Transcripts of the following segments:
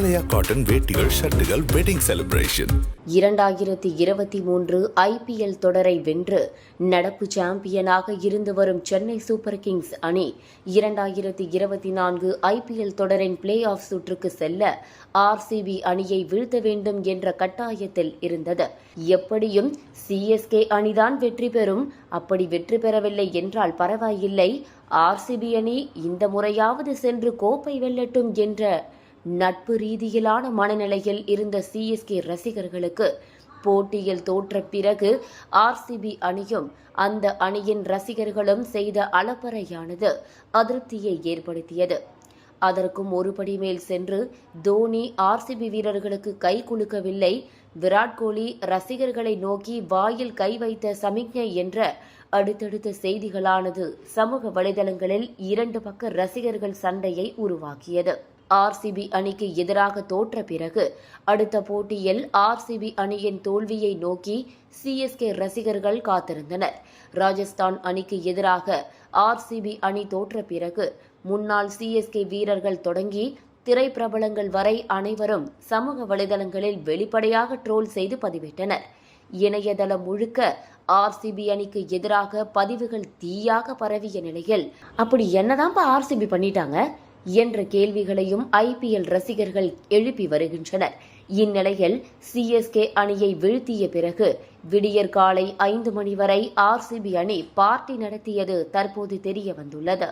ஆலயா cotton வேட்டிகள் ஷர்ட்டுகள் wedding celebration 2023 IPL தொடரை வென்று நடப்பு சாம்பியனாக இருந்து வரும் சென்னை சூப்பர் கிங்ஸ் அணி 2024 IPL தொடரின் பிளே ஆஃப் சுற்றுக்கு செல்ல RCB அணியை வீழ்த்த வேண்டும் என்ற கட்டாயத்தில் இருந்தது. எப்படியும் CSK அணிதான் வெற்றி பெறும். அப்படி வெற்றி பெறவில்லை என்றால் பரவாயில்லை, RCB அணி இந்த முறையாவது சென்று கோப்பை வெல்லட்டும் என்ற நட்பு ரீதியிலான மனநிலையில் இருந்த CSK ரசிகர்களுக்கு போட்டியில் தோற்ற பிறகு RCB அணியும் அந்த அணியின் ரசிகர்களும் செய்த அலப்பறையானது அதிருப்தியை ஏற்படுத்தியது. அதற்கும் ஒருபடி மேல் சென்று தோனி RCB வீரர்களுக்கு கை குலுக்கவில்லை. விராட் கோலி ரசிகர்களை நோக்கி வாயில் கை வைத்த சமிக்ஞை என்ற அடுத்தடுத்த செய்திகளானது சமூக வலைதளங்களில் இரண்டு பக்க ரசிகர்கள் சண்டையை உருவாக்கியது. RCB அணிக்கு எதிராக தோற்ற பிறகு அடுத்த போட்டியில் RCB அணியின் தோல்வியை நோக்கி CSK ரசிகர்கள் காத்திருந்தனர். ராஜஸ்தான் அணிக்கு எதிராக RCB அணி தோற்ற பிறகு முன்னாள் CSK வீரர்கள் தொடங்கி திரைப்பிரபலங்கள் வரை அனைவரும் சமூக வலைதளங்களில் வெளிப்படையாக ட்ரோல் செய்து பதிவிட்டனர். இணையதளம் முழுக்க RCB அணிக்கு எதிராக பதிவுகள் தீயாக பரவிய நிலையில் அப்படி என்னதான் RCB பண்ணிட்டாங்க என்ற கேள்விகளையும் IPL ரசிகர்கள் எழுப்பி வருகின்றனர். இந்நிலையில் CSK அணியை வீழ்த்திய பிறகு விடியற் காலை 5 மணி வரை RCB அணி பார்ட்டி நடத்தியது தற்போது தெரிய வந்துள்ளது.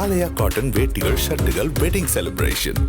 ஆலயா காட்டன் வேட்டிகள் ஷர்ட்டுகள் வெட்டிங் செலிப்ரேஷன்